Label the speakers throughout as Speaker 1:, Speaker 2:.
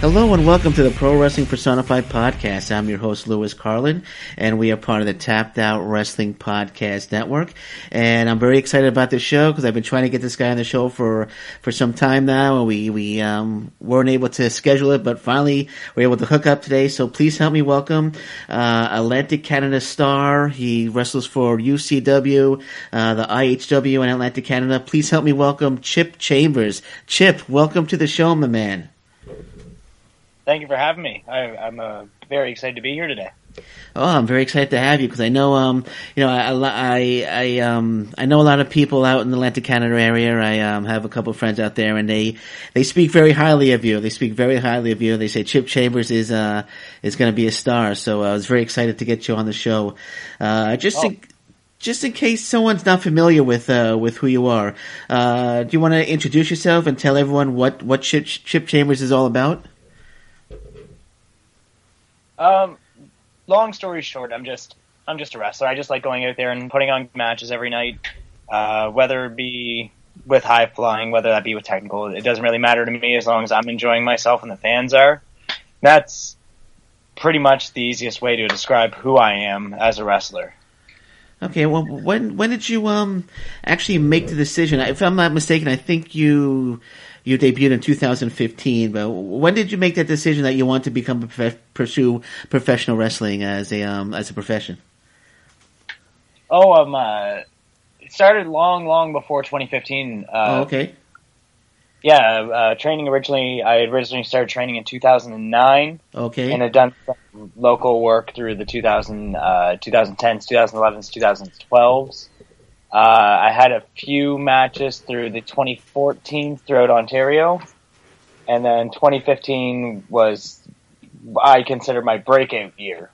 Speaker 1: Hello and welcome to the Pro Wrestling Personified Podcast. I'm your host, Louis Carlin, and we are part of the Tapped Out Wrestling Podcast Network. And I'm very excited about this show because I've been trying to get this guy on the show for some time now, and we weren't able to schedule it, but finally we're able to hook up today. So please help me welcome Atlantic Canada star. He wrestles for UCW, the IHW in Atlantic Canada. Please help me welcome Chip Chambers. Chip, welcome to the show, my man.
Speaker 2: Thank you for having me. I'm very excited to be here today.
Speaker 1: Oh, I'm very excited to have you because I know, I know a lot of people out in the Atlantic Canada area. I have a couple of friends out there, and they speak very highly of you. They speak very highly of you. They say Chip Chambers is going to be a star. So I was very excited to get you on the show. Just in case someone's not familiar with who you are, do you want to introduce yourself and tell everyone what Chip Chambers is all about?
Speaker 2: Long story short, I'm just a wrestler. I just like going out there and putting on matches every night, whether it be with high flying, whether that be with technical. It doesn't really matter to me as long as I'm enjoying myself and the fans are. That's pretty much the easiest way to describe who I am as a wrestler.
Speaker 1: Okay, well, when did you actually make the decision? If I'm not mistaken, I think you debuted in 2015. But when did you make that decision that you want to pursue professional wrestling as a profession?
Speaker 2: It started long before 2015.
Speaker 1: Okay.
Speaker 2: Yeah, training I originally started training in 2009.
Speaker 1: Okay.
Speaker 2: And had done some local work through the 2010s, 2011s, 2012s. I had a few matches through the 2014 throughout Ontario. And then 2015 was, I consider, my breakout year.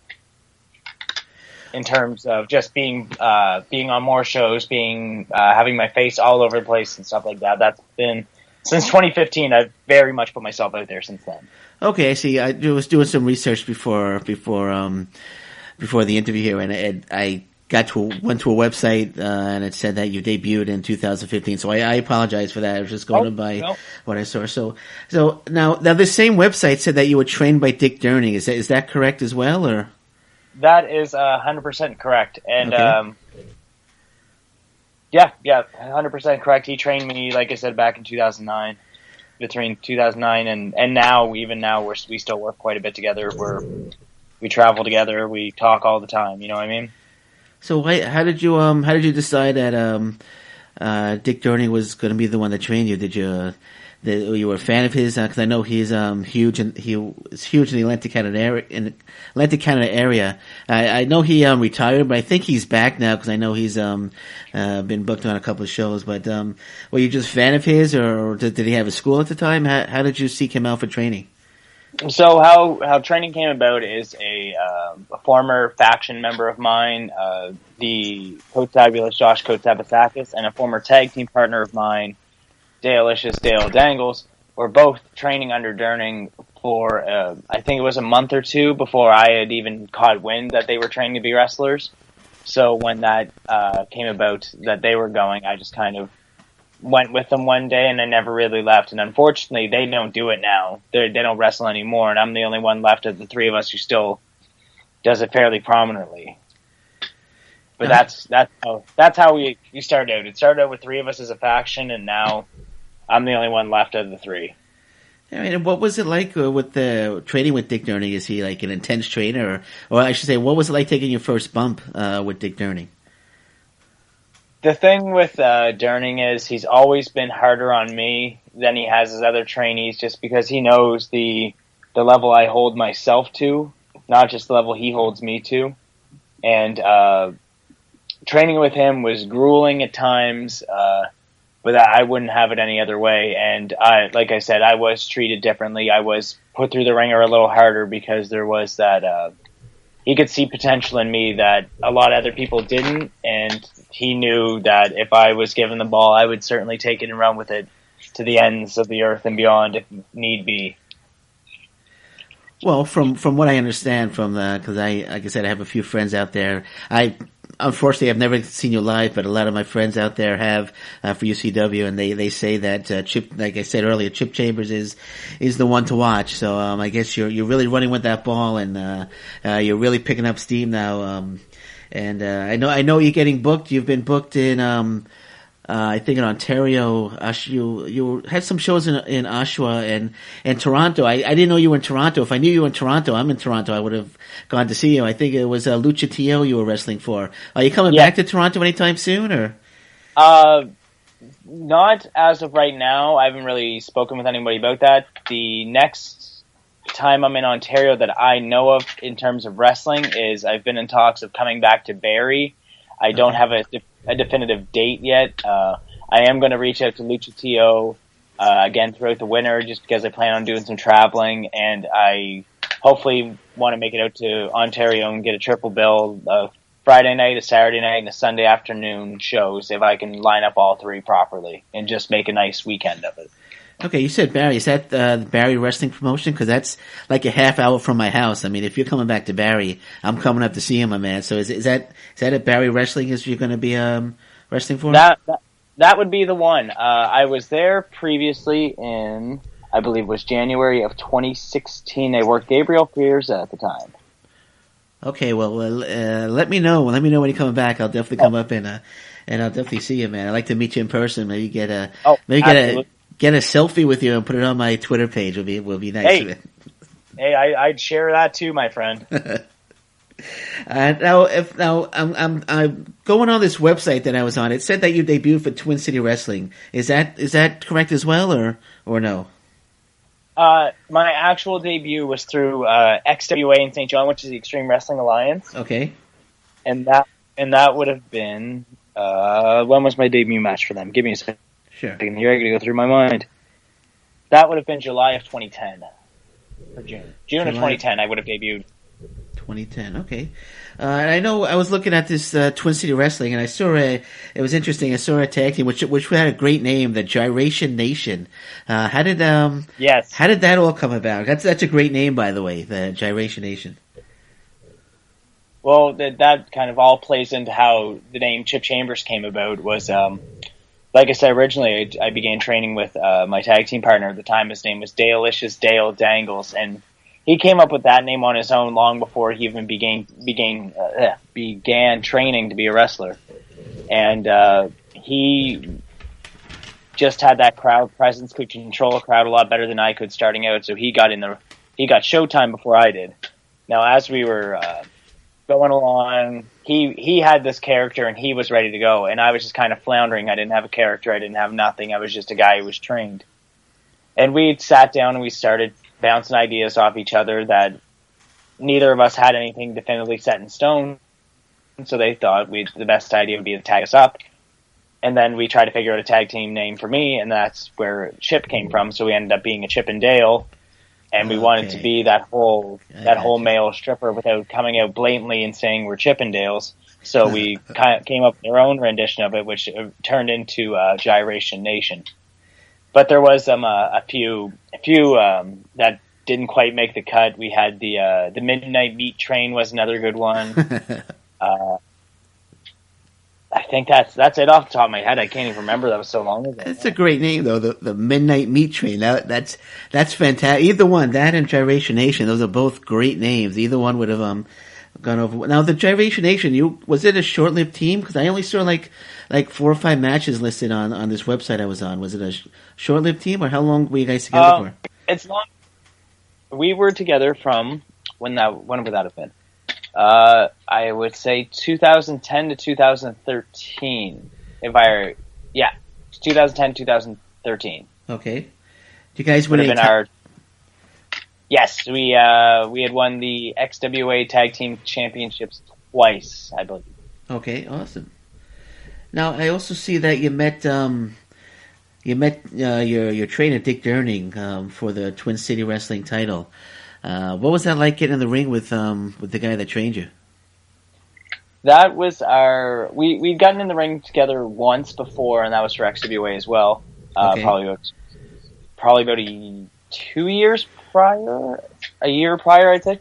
Speaker 2: In terms of just being on more shows, having my face all over the place and stuff like that. That's been... Since 2015, I've very much put myself out there since then.
Speaker 1: Okay, I see. I was doing some research before the interview here, and I went to a website and it said that you debuted in 2015. So I apologize for that. I was just going by what I saw. So now the same website said that you were trained by Dick Durning. Is that correct as well, or?
Speaker 2: That is 100% correct, and.
Speaker 1: Okay.
Speaker 2: Yeah, 100% correct. He trained me, like I said, back in 2009. Between 2009 and now, even now, we still work quite a bit together. We travel together. We talk all the time. You know what I mean? So,
Speaker 1: how did you decide that Dick Durning was going to be the one that trained you? Did you you were a fan of his? Because I know he's huge, and he is huge in the Atlantic Canada area. I know he retired, but I think he's back now because I know he's been booked on a couple of shows. But were you just a fan of his, or did he have a school at the time? How did you seek him out for training?
Speaker 2: So how training came about is a former faction member of mine, the Coach-Tabulous Josh Coates-Abasakis, and a former tag team partner of mine, Dale-licious Dale Dangles, were both training under Durning for, I think it was a month or two before I had even caught wind that they were training to be wrestlers. So when that came about that they were going, I just kind of went with them one day and I never really left. And unfortunately, they don't do it now. They don't wrestle anymore, and I'm the only one left of the three of us who still does it fairly prominently. But that's how we started out. It started out with three of us as a faction, and now I'm the only one left of the three.
Speaker 1: I mean, what was it like with the training with Dick Durning? Is he like an intense trainer, or I should say, what was it like taking your first bump with Dick Durning?
Speaker 2: The thing with Durning is he's always been harder on me than he has his other trainees, just because he knows the level I hold myself to, not just the level he holds me to. And training with him was grueling at times. But I wouldn't have it any other way. And like I said, I was treated differently. I was put through the ringer a little harder because there was that, he could see potential in me that a lot of other people didn't. And he knew that if I was given the ball, I would certainly take it and run with it to the ends of the earth and beyond if need be.
Speaker 1: Well, from what I understand because like I said, I have a few friends out there. unfortunately, I've never seen you live, but a lot of my friends out there have for UCW, and they say that Chip, like I said earlier, Chip Chambers is the one to watch. So I guess you're really running with that ball, and you're really picking up steam now. And I know you're getting booked. You've been booked in I think in Ontario. You had some shows in Oshawa and Toronto. I didn't know you were in Toronto. If I knew you were in Toronto, I'm in Toronto, I would have gone to see you. I think it was Lucha Tio you were wrestling for. Are you coming back to Toronto anytime soon, or?
Speaker 2: Not as of right now. I haven't really spoken with anybody about that. The next time I'm in Ontario that I know of in terms of wrestling is I've been in talks of coming back to Barrie. I don't have a definitive date yet. I am going to reach out to Lucha Tio again throughout the winter, just because I plan on doing some traveling, and I hopefully want to make it out to Ontario and get a triple bill, a Friday night, a Saturday night, and a Sunday afternoon shows, if I can line up all three properly and just make a nice weekend of it.
Speaker 1: Okay, you said Barrie. Is that the Barrie Wrestling Promotion? Because that's like a half hour from my house. I mean, if you're coming back to Barrie, I'm coming up to see him, my man. So is that at Barrie Wrestling is you're going to be wrestling for?
Speaker 2: That would be the one. I was there previously in, I believe it was January of 2016. They worked Gabriel Pierza at the time.
Speaker 1: Okay, well, let me know. Let me know when you're coming back. I'll definitely come up and I'll definitely see you, man. I'd like to meet you in person. Maybe get a selfie with you and put it on my Twitter page. Will be nice.
Speaker 2: Hey, I'd share that too, my friend.
Speaker 1: Now I'm going on this website that I was on. It said that you debuted for Twin City Wrestling. Is that correct as well, or no?
Speaker 2: My actual debut was through XWA in St. John, which is the Extreme Wrestling Alliance.
Speaker 1: Okay.
Speaker 2: And that would have been when was my debut match for them? Give me a second.
Speaker 1: Sure.
Speaker 2: Here, I gotta go through my mind. That would have been July of 2010. Or June of 2010, I would have debuted.
Speaker 1: 2010, okay. And I know I was looking at this Twin City Wrestling, and I saw it was interesting. I saw a tag team which had a great name, the Gyration Nation. How did that all come about? That's a great name, by the way, the Gyration Nation.
Speaker 2: Well, that kind of all plays into how the name Chip Chambers came about. Was like I said originally, I began training with my tag team partner at the time. His name was Dale-licious Dale Dangles, and he came up with that name on his own long before he even began training to be a wrestler. And he just had that crowd presence, could control a crowd a lot better than I could starting out. So he got showtime before I did. Now, as we were going along, he had this character and he was ready to go, and I was just kind of floundering. I didn't have a character. I didn't have nothing. I was just a guy who was trained. And we sat down and we started bouncing ideas off each other that neither of us had anything definitively set in stone. So they thought the best idea would be to tag us up. And then we tried to figure out a tag team name for me, and that's where Chip came from. So we ended up being a Chip and Dale, and we wanted to be that whole male stripper without coming out blatantly and saying we're Chip and Dales. So we kind of came up with our own rendition of it, which turned into Gyration Nation. But there was a few that didn't quite make the cut. We had the Midnight Meat Train was another good one. I think that's it off the top of my head. I can't even remember. That was so long ago.
Speaker 1: It's a great name though. The Midnight Meat Train. That's fantastic. Either one, that and Gyration Nation. Those are both great names. Either one would have gone over. Now the Gyration Nation. Was it a short-lived team? Because I only saw like 4 or 5 matches listed on this website I was on. Was it a short-lived team, or how long were you guys together for?
Speaker 2: It's long. We were together from when would that have been? I would say 2010 to 2013. 2010 2013.
Speaker 1: Okay. Do you guys
Speaker 2: would have been Yes, we had won the XWA Tag Team Championships twice, I believe.
Speaker 1: Okay, awesome. Now I also see that you met your trainer Dick Durning for the Twin City Wrestling title. What was that like getting in the ring with the guy that trained you?
Speaker 2: That was we'd gotten in the ring together once before, and that was for XWA as well.
Speaker 1: Okay.
Speaker 2: Probably about a year prior, I'd say.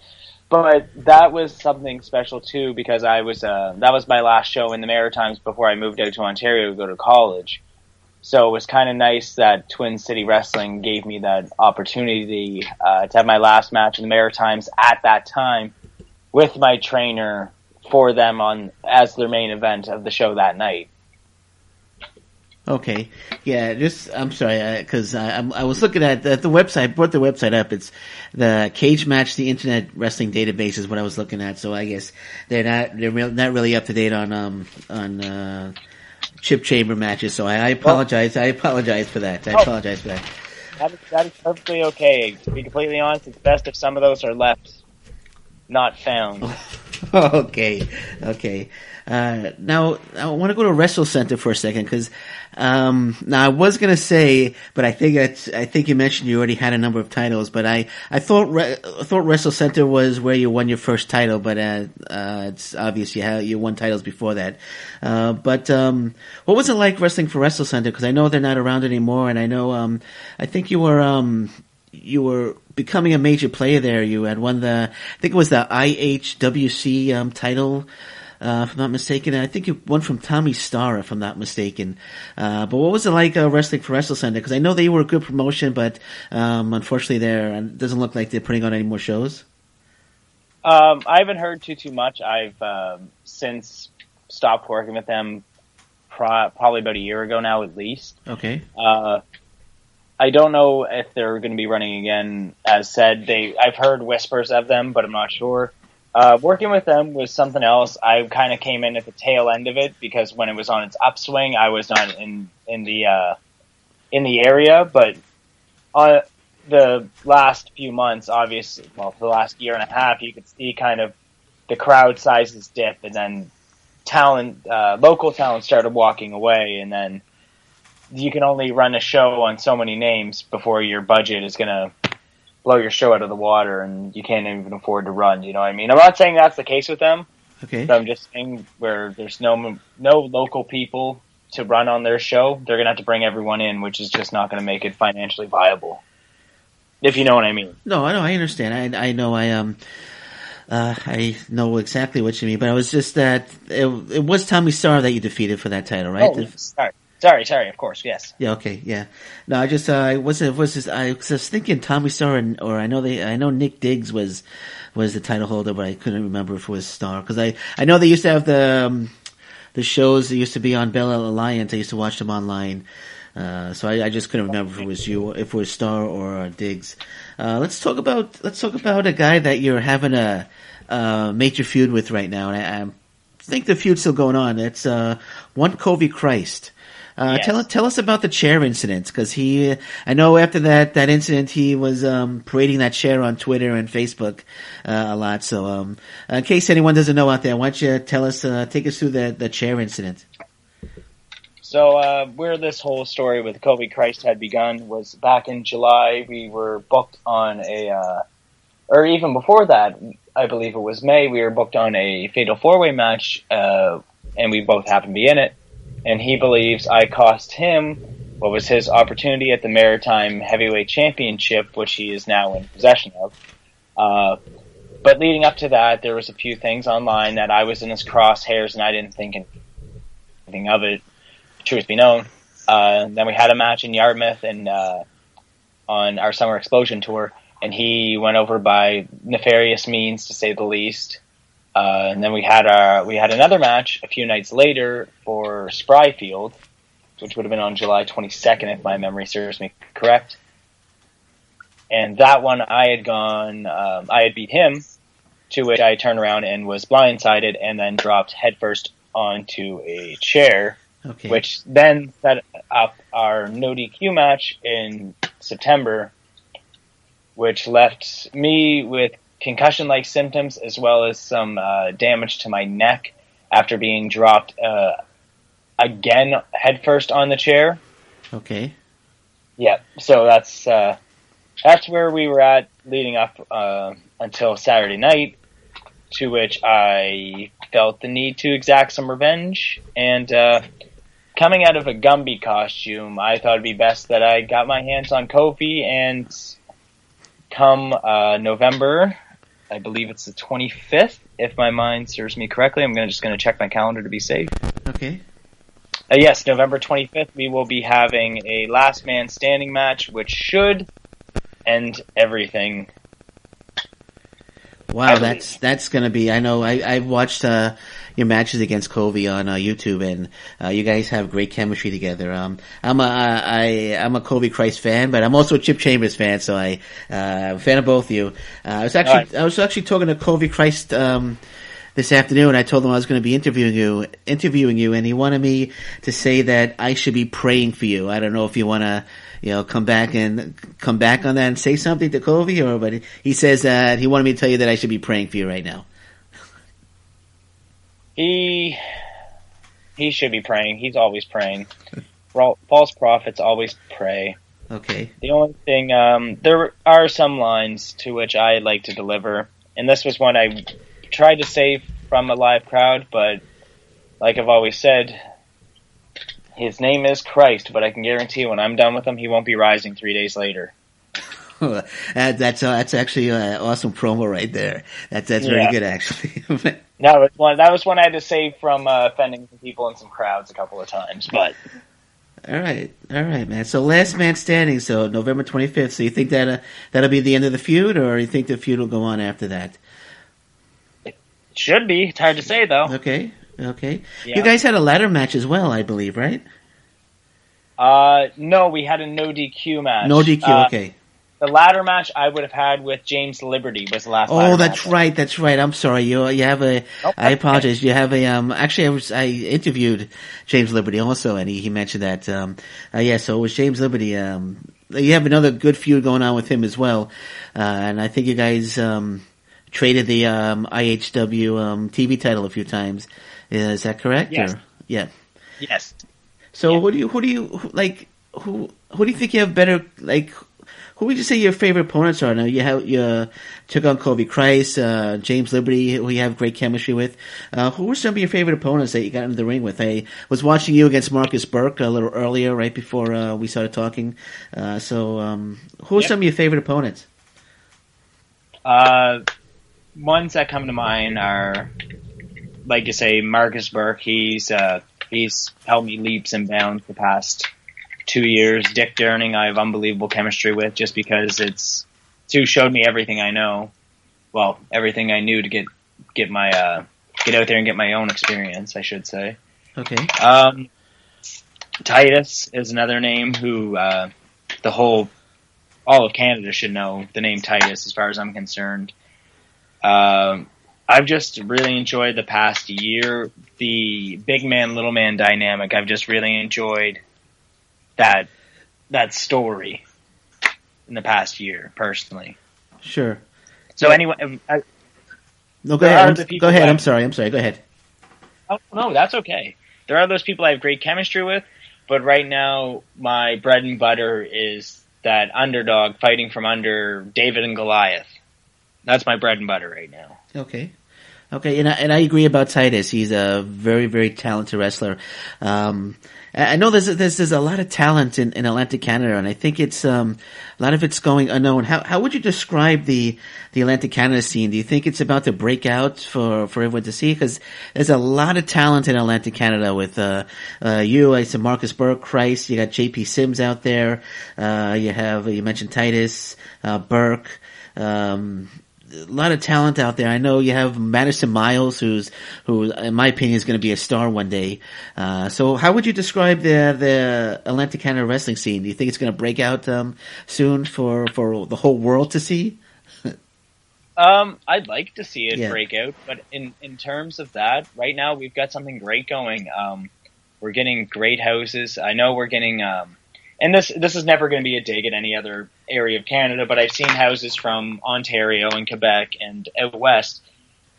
Speaker 2: But that was something special too, because I was that was my last show in the Maritimes before I moved out to Ontario to go to college. So it was kind of nice that Twin City Wrestling gave me that opportunity to have my last match in the Maritimes at that time with my trainer for them as their main event of the show that night.
Speaker 1: Okay, yeah. I'm sorry, because I was looking at the website. Brought the website up. It's the Cage Match, the Internet Wrestling Database is what I was looking at. So I guess they're not really up to date on chip chamber matches. So I apologize. I apologize for that.
Speaker 2: That is perfectly okay. To be completely honest, it's best if some of those are left not found.
Speaker 1: Okay. Now I want to go to Wrestle Center for a second because now I was gonna say, but I think you mentioned you already had a number of titles, but I thought Wrestle Center was where you won your first title, but it's obvious you won titles before that. But what was it like wrestling for Wrestle Center? Because I know they're not around anymore, and I know I think you were becoming a major player there. You had won I think it was the IHWC title. If I'm not mistaken, I think you won from Tommy Starr, if I'm not mistaken. But what was it like wrestling for Wrestle Center? Because I know they were a good promotion, but unfortunately, it doesn't look like they're putting on any more shows.
Speaker 2: I haven't heard too much. I've since stopped working with them, probably about a year ago now, at least.
Speaker 1: Okay.
Speaker 2: I don't know if they're going to be running again. As said, I've heard whispers of them, but I'm not sure. Working with them was something else. I kind of came in at the tail end of it because when it was on its upswing, I was not in the area. But the last few months, obviously, for the last year and a half, you could see kind of the crowd sizes dip, and then local talent started walking away, and then you can only run a show on so many names before your budget is going to blow your show out of the water, and you can't even afford to run. You know what I mean? I'm not saying that's the case with them.
Speaker 1: Okay.
Speaker 2: But I'm just saying where there's no local people to run on their show, they're going to have to bring everyone in, which is just not going to make it financially viable. If you know what I mean.
Speaker 1: No, I understand. I know I know exactly what you mean, but it was just that it was Tommy Starr that you defeated for that title, right?
Speaker 2: Oh, sorry, of course, yes.
Speaker 1: Yeah, okay, yeah. No, I was just thinking Tommy Starr I know Nick Diggs was the title holder, but I couldn't remember if it was Starr because I know they used to have the shows that used to be on Bell Alliance. I used to watch them online. So I just couldn't remember if it was if it was Starr or Diggs. Let's talk about a guy that you're having a major feud with right now, and I think the feud's still going on. It's one Covey Christ.
Speaker 2: Yes.
Speaker 1: Tell us about the chair incident, because I know after that incident he was parading that chair on Twitter and Facebook a lot. So in case anyone doesn't know out there, why don't you take us through the chair incident?
Speaker 2: So where this whole story with Covey Christ had begun was back in July. We were booked on or even before that, I believe it was May, we were booked on a Fatal 4-Way match, and we both happened to be in it. And he believes I cost him what was his opportunity at the Maritime Heavyweight Championship, which he is now in possession of. But leading up to that, there was a few things online that I was in his crosshairs, and I didn't think anything of it, truth be known. Then we had a match in Yarmouth and on our Summer Explosion tour, and he went over by nefarious means, to say the least. And then we had another match a few nights later for Spryfield, which would have been on July 22nd, if my memory serves me correct. And that one I had beat him, to which I turned around and was blindsided and then dropped headfirst onto a chair,
Speaker 1: okay.
Speaker 2: Which then set up our no DQ match in September, which left me with concussion-like symptoms as well as some damage to my neck after being dropped again headfirst on the chair.
Speaker 1: Okay.
Speaker 2: Yeah, so that's where we were at leading up until Saturday night, to which I felt the need to exact some revenge. And coming out of a Gumby costume, I thought it'd be best that I got my hands on Kofi, and come November, I believe it's the 25th, if my mind serves me correctly. I'm just going to check my calendar to be safe.
Speaker 1: Okay.
Speaker 2: Yes, November 25th, we will be having a last man standing match, which should end everything.
Speaker 1: Wow, that's going to be. I know. I've watched your matches against Covey on YouTube, and you guys have great chemistry together. I'm a Covey Christ fan, but I'm also a Chip Chambers fan, so I'm a fan of both of you. I was actually talking to Covey Christ this afternoon. I told him I was going to be interviewing you, and he wanted me to say that I should be praying for you. I don't know if you want to, come back on that and say something to Covey, but he says that he wanted me to tell you that I should be praying for you right now.
Speaker 2: He should be praying. He's always praying. False prophets always pray.
Speaker 1: Okay.
Speaker 2: The only thing, there are some lines to which I like to deliver, and this was one I tried to say from a live crowd, but like I've always said, his name is Christ, but I can guarantee when I'm done with him, he won't be rising 3 days later.
Speaker 1: That's actually an awesome promo right there. That's very good, actually.
Speaker 2: No, that was one I had to say from offending some people in some crowds a couple of times. But
Speaker 1: all right, man. So last man standing. So November 25th. So you think that'll be the end of the feud, or you think the feud will go on after that?
Speaker 2: It should be. It's hard to say, though.
Speaker 1: Okay. Yeah. You guys had a ladder match as well, I believe, right?
Speaker 2: No, we had a no DQ match.
Speaker 1: No DQ. Okay.
Speaker 2: The ladder match I would have had with James Liberty was the last.
Speaker 1: Oh, that's right. I'm sorry. You have a. Nope, I apologize. Okay. You have a. Actually, I interviewed James Liberty also, and he mentioned that. So it was James Liberty. You have another good feud going on with him as well, and I think you guys traded the IHW TV title a few times. Is that correct?
Speaker 2: Yes.
Speaker 1: Yeah.
Speaker 2: Yes.
Speaker 1: So who do you like? Who do you think you have better like? Who would you say your favorite opponents are? Now you took on Covey Christ, James Liberty, who you have great chemistry with. Who were some of your favorite opponents that you got into the ring with? I was watching you against Marcus Burke a little earlier, right before we started talking. Who are some of your favorite opponents?
Speaker 2: Ones that come to mind are, like you say, Marcus Burke. He's helped me leaps and bounds the past 2 years. Dick Durning, I have unbelievable chemistry with, just because showed me everything I know. Well, everything I knew to get out there and get my own experience, I should say.
Speaker 1: Okay.
Speaker 2: Titus is another name who all of Canada should know the name Titus, as far as I'm concerned. I've just really enjoyed the past year, the big man, little man dynamic. I've just really enjoyed that story in the past year, personally.
Speaker 1: Sure.
Speaker 2: So anyway,
Speaker 1: go ahead. Go ahead. I'm sorry. Go ahead.
Speaker 2: Oh, no, that's okay. There are those people I have great chemistry with, but right now my bread and butter is that underdog fighting from under David and Goliath. That's my bread and butter right now.
Speaker 1: Okay, and I agree about Titus. He's a very, very talented wrestler. I know there's a lot of talent in Atlantic Canada, and I think it's a lot of it's going unknown. How would you describe the Atlantic Canada scene? Do you think it's about to break out for everyone to see? Because there's a lot of talent in Atlantic Canada with I said Marcus Burke, Christ. You got JP Sims out there. You mentioned Titus, Burke. A lot of talent out there. I know you have Madison Miles, who in my opinion is going to be a star one day. So how would you describe the Atlantic Canada wrestling scene? Do you think it's going to break out soon for the whole world to see?
Speaker 2: I'd like to see it break out, but in terms of that, right now we've got something great going. We're getting great houses. I know we're getting and this is never going to be a dig at any other area of Canada, but I've seen houses from Ontario and Quebec and out west,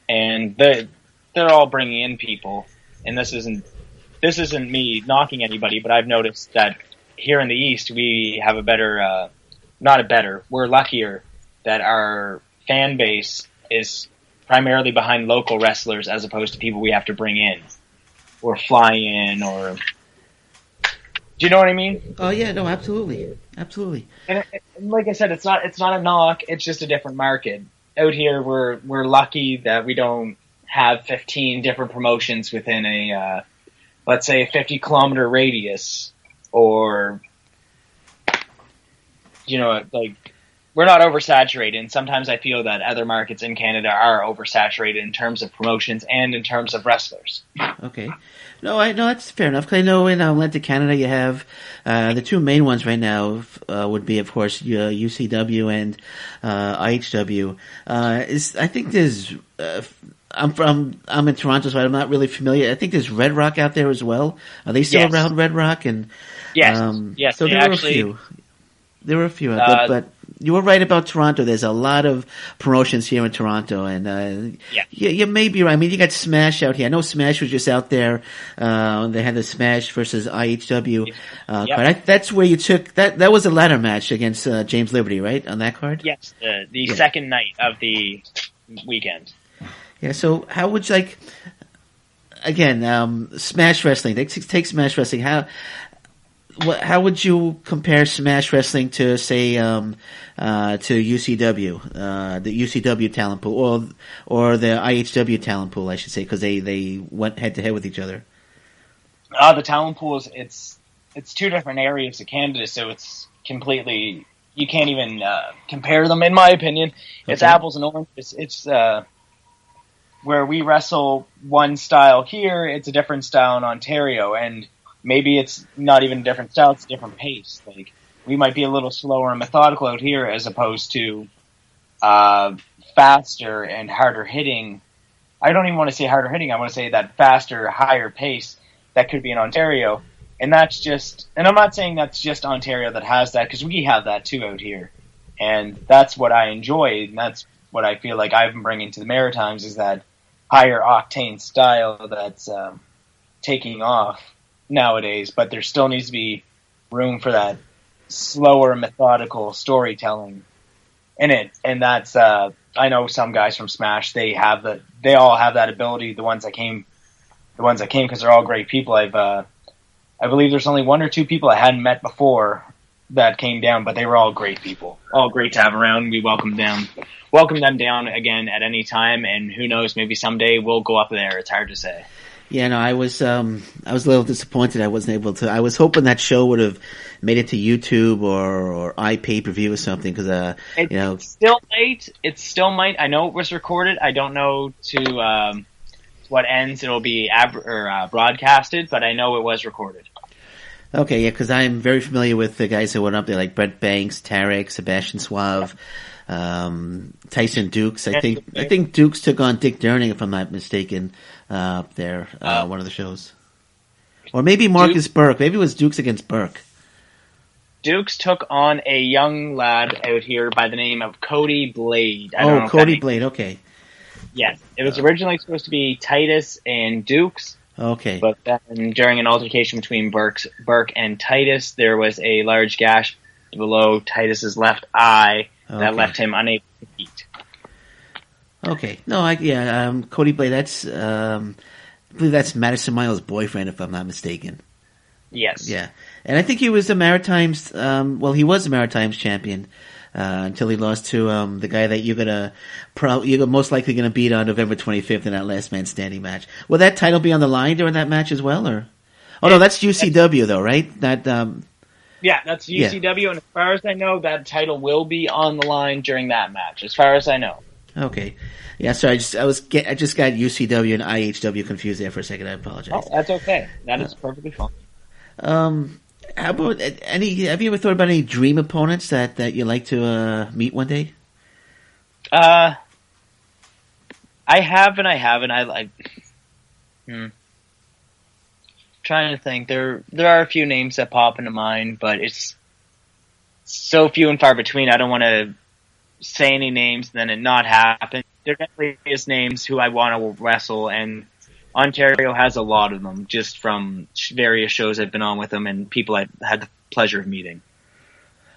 Speaker 2: and they're all bringing in people. And this isn't me knocking anybody, but I've noticed that here in the East we have we're luckier that our fan base is primarily behind local wrestlers as opposed to people we have to bring in or fly in or. Do you know what I mean?
Speaker 1: Oh yeah, no, absolutely.
Speaker 2: And like I said, it's not a knock. It's just a different market. out here we're lucky that we don't have 15 different promotions within a let's say a 50-kilometer radius, or like we're not oversaturated. And sometimes I feel that other markets in Canada are oversaturated in terms of promotions and in terms of wrestlers.
Speaker 1: Okay. No, that's fair enough. Cause I know in Atlantic Canada you have the two main ones right now would be, of course, UCW and IHW. I think there's. I'm in Toronto, so I'm not really familiar. I think there's Red Rock out there as well. Are they still around, Red Rock? And
Speaker 2: yes.
Speaker 1: So there were a few. There were a few, but you were right about Toronto. There's a lot of promotions here in Toronto, and you may be right. I mean, you got Smash out here. I know Smash was just out there. They had the Smash versus IHW card. That's where you took that. That was a ladder match against James Liberty, right? On that card.
Speaker 2: Yes, the second night of the weekend.
Speaker 1: Yeah. So how would you like? Again, Smash Wrestling. Take Smash Wrestling. How would you compare Smash Wrestling to, say, to UCW, the UCW talent pool, or the IHW talent pool, I should say, because they went head to head with each other?
Speaker 2: The talent pools, it's two different areas of Canada, so it's completely, you can't even compare them, in my opinion. It's apples and oranges. It's where we wrestle one style here, it's a different style in Ontario, and maybe it's not even a different style, it's a different pace. Like, we might be a little slower and methodical out here as opposed to faster and harder hitting. I don't even want to say harder hitting, I want to say that faster, higher pace that could be in Ontario. And that's just, and I'm not saying that's just Ontario that has that, because we have that too out here. And that's what I enjoy, and that's what I feel like I'm bringing to the Maritimes, is that higher octane style that's taking off nowadays, but there still needs to be room for that slower, methodical storytelling in it. And that's I know some guys from Smash, they all have that ability. The ones that came because they're all great people. I believe there's only one or two people I hadn't met before that came down, but they were all great people, all great to have around. We welcome them down again at any time, and who knows, maybe someday we'll go up there. It's hard to say.
Speaker 1: Yeah, no, I was a little disappointed I wasn't able to. I was hoping that show would have made it to YouTube or iPay-per-view or something, because
Speaker 2: it's still late. It still might. I know it was recorded. I don't know to what ends it'll be broadcasted, but I know it was recorded.
Speaker 1: Okay, yeah, because I'm very familiar with the guys that went up there, like Brett Banks, Tarek, Sebastian Suave, Tyson Dukes. I think Dukes took on Dick Durning, if I'm not mistaken, up there, one of the shows. Or maybe Marcus Burke. Maybe it was Dukes against Burke.
Speaker 2: Dukes took on a young lad out here by the name of Cody Blade.
Speaker 1: Cody Blade, okay.
Speaker 2: Yes, it was originally supposed to be Titus and Dukes.
Speaker 1: Okay.
Speaker 2: But then during an altercation between Burke and Titus, there was a large gash below Titus's left eye that left him unable to compete.
Speaker 1: Okay. No, Cody Blade, I believe that's Madison Miles' boyfriend, if I'm not mistaken.
Speaker 2: Yes.
Speaker 1: Yeah. And I think he was the Maritimes, he was the Maritimes champion, until he lost to, the guy that you're most likely gonna beat on November 25th in that last man standing match. Will that title be on the line during that match as well, or? Oh no, that's UCW though, right?
Speaker 2: Yeah, that's UCW, and as far as I know, that title will be on the line during that match, as far as I know.
Speaker 1: Okay. Yeah, sorry, I just got UCW and IHW confused there for a second. I apologize.
Speaker 2: Oh, that's okay. That is perfectly fine.
Speaker 1: How about have you ever thought about any dream opponents that you'd like to meet one day?
Speaker 2: I have and I haven't. Trying to think. There are a few names that pop into mind, but it's so few and far between. I don't want to say any names and then it not happen. There definitely is names who I want to wrestle, and Ontario has a lot of them, just from various shows I've been on with them and people I've had the pleasure of meeting.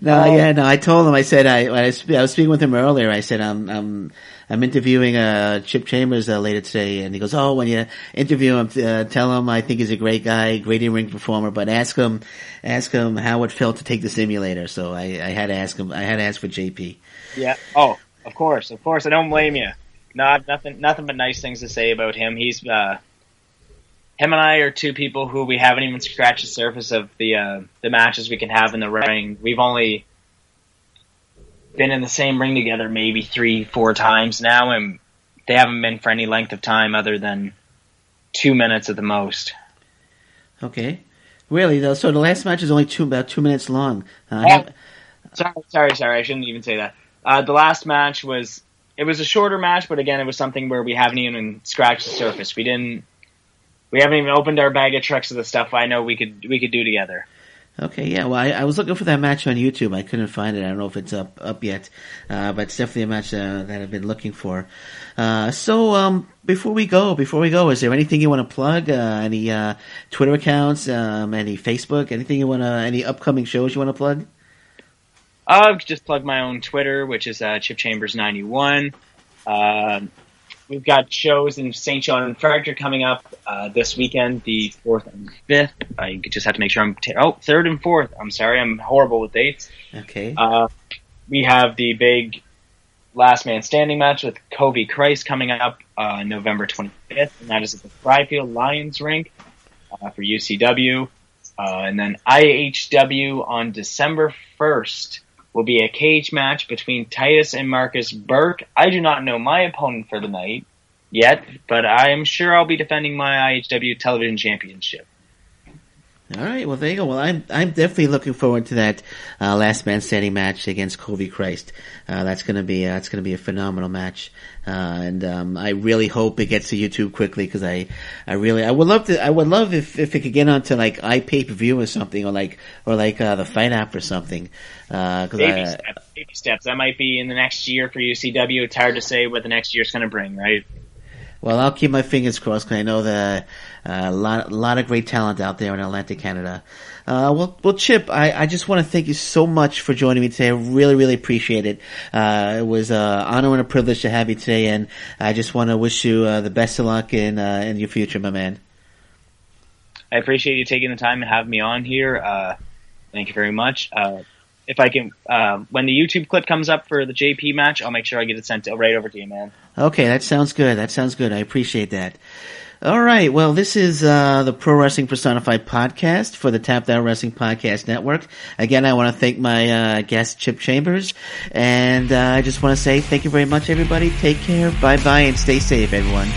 Speaker 1: No, I told him, I said, I was speaking with him earlier, I said, I'm interviewing, Chip Chambers, later today, and he goes, oh, when you interview him, tell him I think he's a great guy, great in-ring performer, but ask him how it felt to take the simulator. So I had to ask him, I had to ask for JP.
Speaker 2: Yeah. Oh, of course. I don't blame you. Nothing but nice things to say about him. Him and I are two people who we haven't even scratched the surface of the matches we can have in the ring. We've only been in the same ring together maybe 3-4 times now, and they haven't been for any length of time other than 2 minutes at the most.
Speaker 1: Okay. Really, though? So the last match is only about 2 minutes long.
Speaker 2: Sorry. I shouldn't even say that. The last match was a shorter match, but again, it was something where we haven't even scratched the surface. We haven't even opened our bag of tricks of the stuff I know we could do together.
Speaker 1: Okay, yeah. Well, I was looking for that match on YouTube. I couldn't find it. I don't know if it's up yet, but it's definitely a match that I've been looking for. So before we go, is there anything you want to plug? Any Twitter accounts? Any Facebook? Anything you want? Any upcoming shows you want to plug?
Speaker 2: I've just plugged my own Twitter, which is ChipChambers91. We've got shows in St. John and Frederick coming up this weekend, the 4th and 5th. I just have to make sure 3rd and 4th. I'm sorry, I'm horrible with dates.
Speaker 1: Okay.
Speaker 2: We have the big Last Man Standing match with Covey Christ coming up November 25th, and that is at the Fryfield Lions Rink for UCW. And then IHW on December 1st will be a cage match between Titus and Marcus Burke. I do not know my opponent for the night yet, but I am sure I'll be defending my IHW television championship.
Speaker 1: All right, well, there you go. Well, I'm definitely looking forward to that Last Man Standing match against Covey Christ. That's gonna be a phenomenal match, and I really hope it gets to YouTube quickly because I would love if it could get onto like iPay-per-view or something, or like the Fight App or something.
Speaker 2: Baby steps. That might be in the next year for UCW. It's hard to say what the next year's going to bring, right?
Speaker 1: Well, I'll keep my fingers crossed because I know that a lot of great talent out there in Atlantic Canada. Well, Chip, I just want to thank you so much for joining me today. I really, really appreciate it. It was an honor and a privilege to have you today, and I just want to wish you the best of luck in your future, my man.
Speaker 2: I appreciate you taking the time and having me on here. Thank you very much. If I can, when the YouTube clip comes up for the JP match, I'll make sure I get it sent right over to you, man.
Speaker 1: Okay, that sounds good. I appreciate that. All right. Well, this is the Pro Wrestling Personified podcast for the Tapped Out Wrestling Podcast Network. Again, I want to thank my guest, Chip Chambers. And I just want to say thank you very much, everybody. Take care. Bye-bye, and stay safe, everyone.